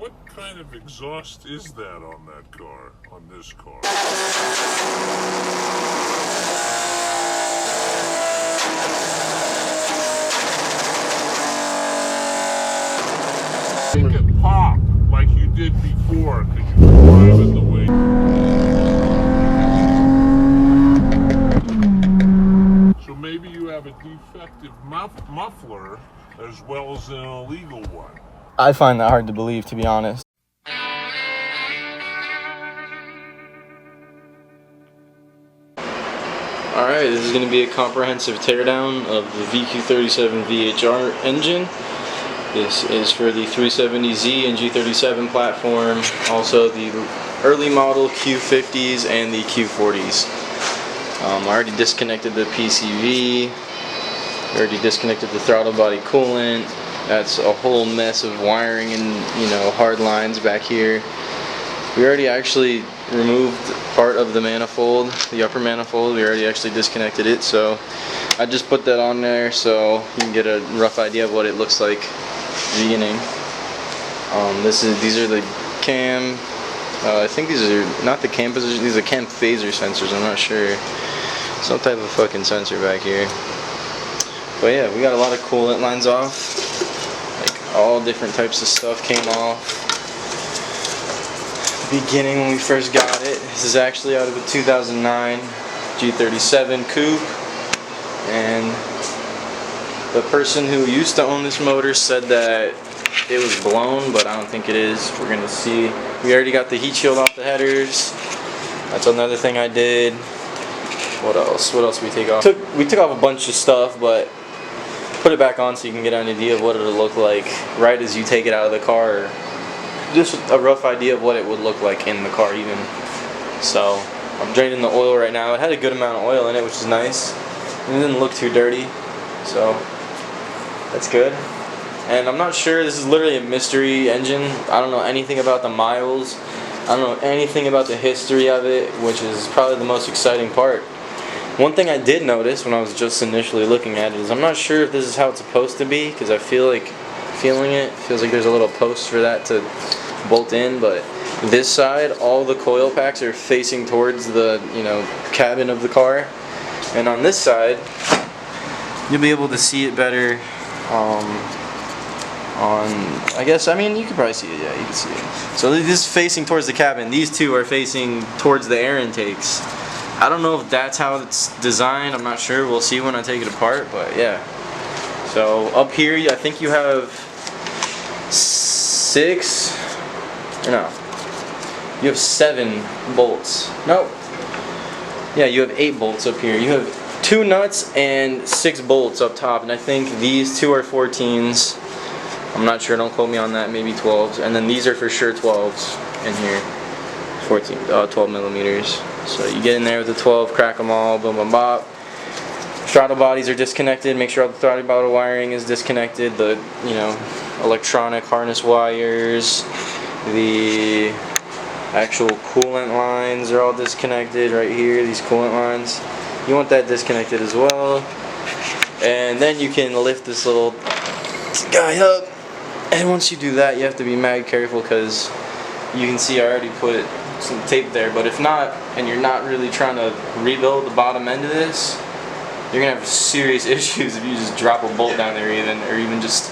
what kind of exhaust is that on that car, on this car? Make it pop like you did before, because you were driving the way. So maybe you have a defective muffler as well as an illegal one. I find that hard to believe, to be honest. Alright, this is going to be a comprehensive teardown of the VQ37VHR engine. This is for the 370Z and G37 platform, also the early model Q50s and the Q40s. I already disconnected the PCV, already disconnected the throttle body coolant. That's a whole mess of wiring and, you know, hard lines back here. We already actually removed part of the manifold, the upper manifold. We already actually disconnected it, so I just put that on there so you can get a rough idea of what it looks like at the beginning. These are the cam. I think these are not the cam position. These are cam phaser sensors. I'm not sure. Some type of fucking sensor back here. But yeah, we got a lot of coolant lines off. Like all different types of stuff came off. Beginning when we first got it. This is actually out of a 2009 G37 coupe, and the person who used to own this motor said that it was blown, but I don't think it is. We're gonna see. We already got the heat shield off the headers. That's another thing I did. What else? What else did we take off? We took off a bunch of stuff, but put it back on so you can get an idea of what it'll look like right as you take it out of the car. Or just a rough idea of what it would look like in the car even. So I'm draining the oil right now. It had a good amount of oil in it, which is nice. And it didn't look too dirty, so that's good. And I'm not sure, this is literally a mystery engine. I don't know anything about the miles. I don't know anything about the history of it, which is probably the most exciting part. One thing I did notice when I was just initially looking at it is I'm not sure if this is how it's supposed to be, because I feel like feels like there's a little post for that to bolt in, but this side, all the coil packs are facing towards the, you know, cabin of the car, and on this side you'll be able to see it better. I mean you can probably see it, yeah, you can see it. So this is facing towards the cabin, these two are facing towards the air intakes. I don't know if that's how it's designed, I'm not sure, we'll see when I take it apart, but yeah. So up here I think you have you have 7 bolts. Nope. Yeah, you have 8 bolts up here. You have 2 nuts and 6 bolts up top, and I think these 2 are 14s. I'm not sure, don't quote me on that, maybe 12s. And then these are for sure 12s in here. 12 millimeters. So you get in there with the 12, crack them all, boom, boom, bop. Throttle bodies are disconnected. Make sure all the throttle body wiring is disconnected. The, you know, electronic harness wires, the actual coolant lines are all disconnected right here. These coolant lines, you want that disconnected as well. And then you can lift this little guy up. And once you do that, you have to be mad careful because you can see I already put some tape there. But if not, and you're not really trying to rebuild the bottom end of this, you're gonna have serious issues if you just drop a bolt down there or even just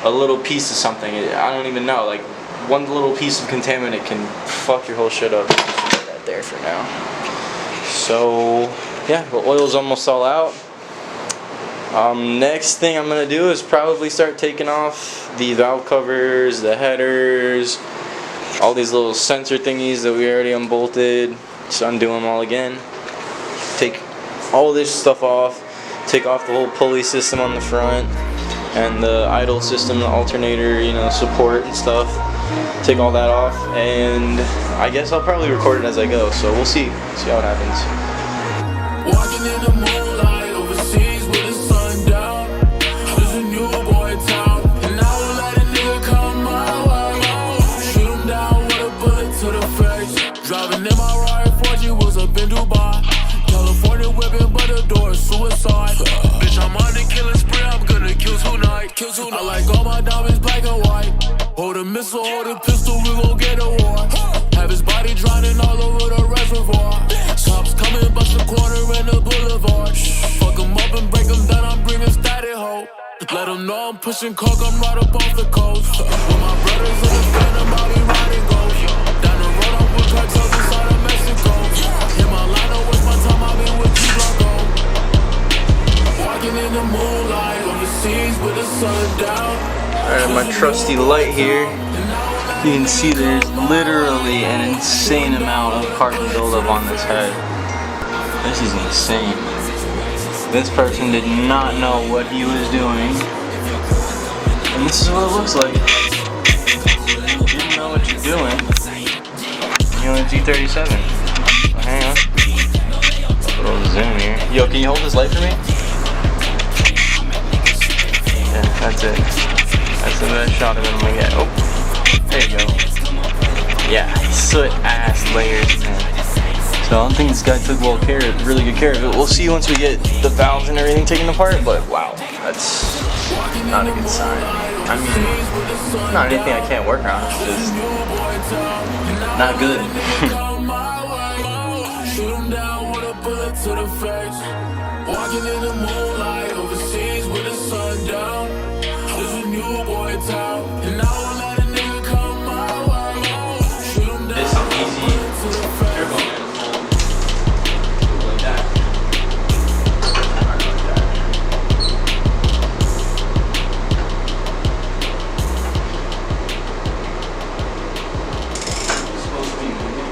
a little piece of something. I don't even know, like one little piece of contaminant can fuck your whole shit up. Just put that there for now. So yeah, the oil's almost all out. Next thing I'm gonna do is probably start taking off the valve covers, the headers, all these little sensor thingies that we already unbolted. Just undo them all again. Take all this stuff off, take off the whole pulley system on the front and the idle system, the alternator, you know, support and stuff. Take all that off, and I guess I'll probably record it as I go, so we'll see how it happens. Walking in the moonlight overseas with the sun down. There's a new boy town, and I will let a nigga come my way. Shoot him down with a bullet to the face. Driving in my ride, 4G was up in Dubai. California whipping, but the door is suicide. Bitch, I'm on the killing spree, I'm gonna kill tonight. I like all my diamonds black and white. Hold a missile. so hold a pistol, we gon' get a war. Have his body drowning all over the reservoir. Cops coming, bust the corner in the boulevard. I fuck him up and break him down, I'm bringing static hoe. Let him know I'm pushing coke, I'm right up off the coast. With my brothers in the phantom, I'll be riding goes. Down the road, I'm with cartels inside of Mexico. Hit my line, don't waste my time, I'll be with you, Blanco. Walking in the moonlight, overseas with the sun down. Alright, my trusty light here. You can see there's literally an insane amount of carbon buildup on this head. This is insane. This person did not know what he was doing. And this is what it looks like. You didn't know what you're doing. You're on a G37. Oh, hang on. A little zoom here. Yo, can you hold this light for me? Yeah, that's it. That's the best shot of it I'm gonna get. Oh, there you go. Yeah, soot ass layers, man. So I don't think this guy took really good care of it. We'll see once we get the valves and everything taken apart, but wow, that's not a good sign. I mean, not anything I can't work on, it's just not good. Walking in the moonlight, overseas with the sun down. There's a new boy town, and I won't let a nigga come my way. Shoot him down. It's easy. Careful, man. Like that. It's supposed to be moving.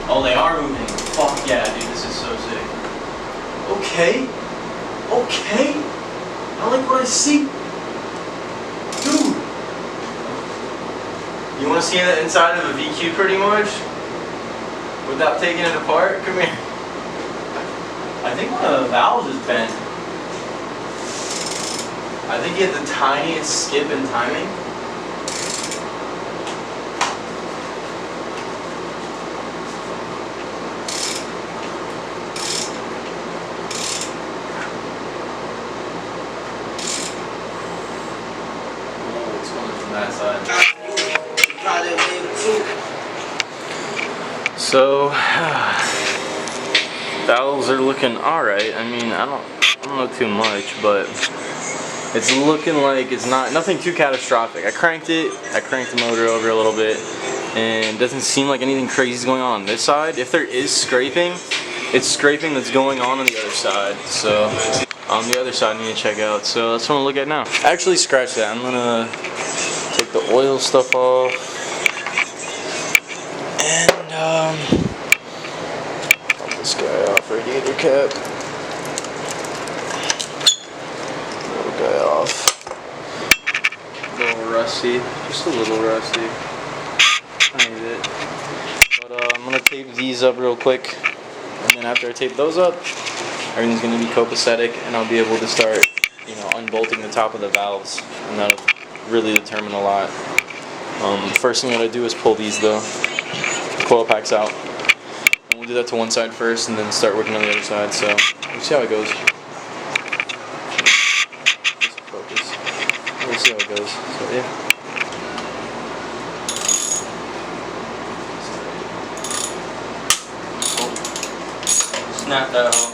Oh, they are moving. Fuck yeah, dude, this is so sick. Okay. Okay. I like what I see. Dude. You want to see the inside of a VQ pretty much? Without taking it apart? Come here. I think one of the valves is bent. I think you had the tiniest skip in timing. That side. So valves are looking alright. I mean, I don't know too much, but it's looking like it's nothing too catastrophic. I cranked the motor over a little bit, and it doesn't seem like anything crazy is going on this side. If there is scraping, it's scraping that's going on the other side. So on the other side I need to check out. So that's what I'm gonna look at now. Actually, scratch that. I'm gonna take the oil stuff off, and pop this guy off, radiator cap, little guy off, a little rusty, just a little rusty, tiny bit, but I'm gonna tape these up real quick, and then after I tape those up, everything's gonna be copacetic, and I'll be able to start, you know, unbolting the top of the valves, and that'll really determine a lot. First thing that I do is pull these coil packs out. And we'll do that to one side first and then start working on the other side. So we'll see how it goes. Focus. We'll see how it goes. So yeah. Snap that hole.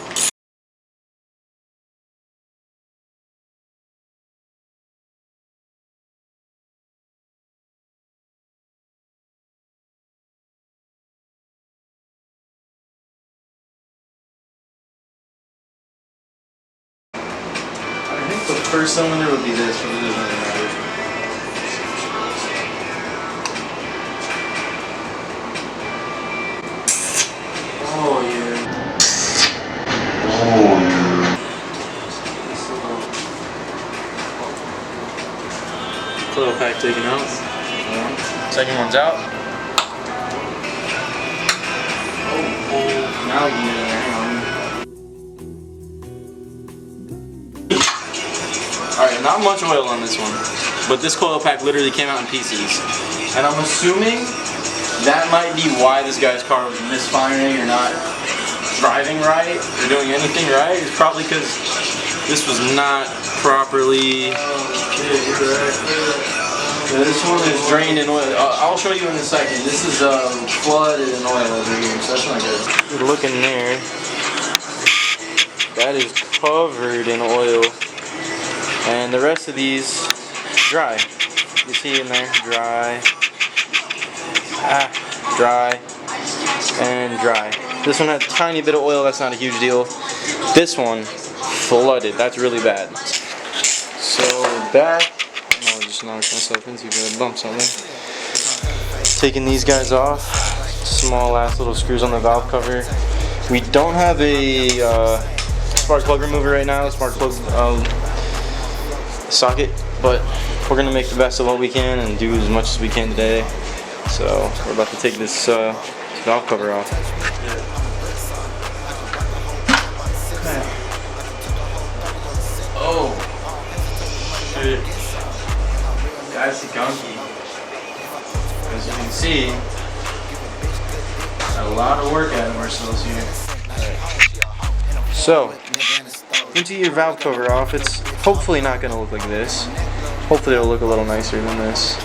The first cylinder would be this, but it doesn't really matter. Oh yeah. Oh yeah. Coil pack taken out. Second one's out. Oh, now we can get in there. Hang on. Alright, not much oil on this one, but this coil pack literally came out in pieces. And I'm assuming that might be why this guy's car was misfiring or not driving right or doing anything right. It's probably because this was not properly This one is drained in oil. I'll show you in a second. This is flooded in oil over here, so that's not good. Look in there. That is covered in oil. And the rest of these, dry. You see in there, dry. Dry. And dry. This one had a tiny bit of oil, that's not a huge deal. This one, flooded. That's really bad. So back. I just knocked myself into a bump something. Taking these guys off. Small ass little screws on the valve cover. We don't have a spark plug remover right now, spark plug socket, but we're gonna make the best of what we can and do as much as we can today. So we're about to take this valve cover off. Oh shit. That's the gunky. As you can see, a lot of work out of ourselves here. Right. So, into your valve cover off, it's hopefully not going to look like this. Hopefully it'll look a little nicer than this.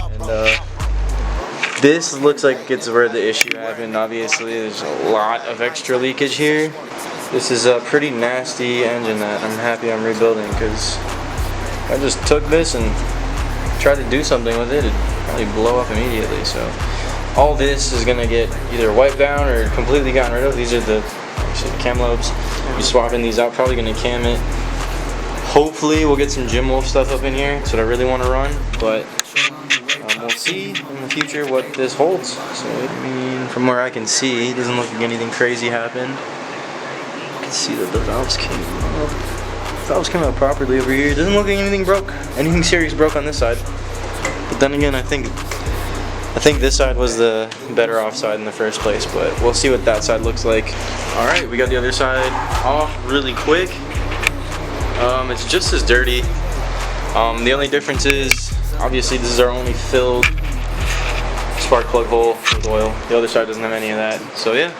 And this looks like it's where the issue happened. Obviously, there's a lot of extra leakage here. This is a pretty nasty engine that I'm happy I'm rebuilding, because I just took this and tried to do something with it, it'd probably blow up immediately. So all this is gonna get either wiped down or completely gotten rid of. These are the cam lobes. Be swapping these out, probably gonna cam it. Hopefully we'll get some Jim Wolf stuff up in here. That's what I really want to run, but we'll see in the future what this holds. So I mean, from where I can see, it doesn't look like anything crazy happened. You can see that the valves came up. Valves came out properly over here. It doesn't look like anything broke. Anything serious broke on this side. But then again, I think this side was the better off side in the first place, but we'll see what that side looks like. Alright, we got the other side off really quick. It's just as dirty. The only difference is, obviously this is our only filled spark plug hole with oil. The other side doesn't have any of that. So yeah,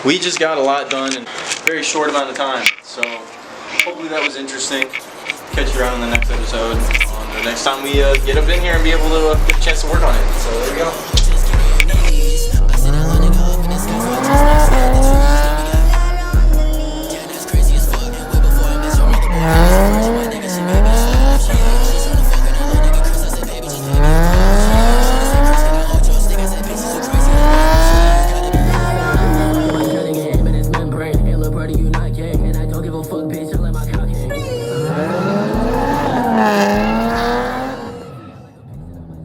we just got a lot done in a very short amount of time. So hopefully that was interesting. Catch you around in the next episode. The next time we get up in here and be able to get a chance to work on it. So there we go.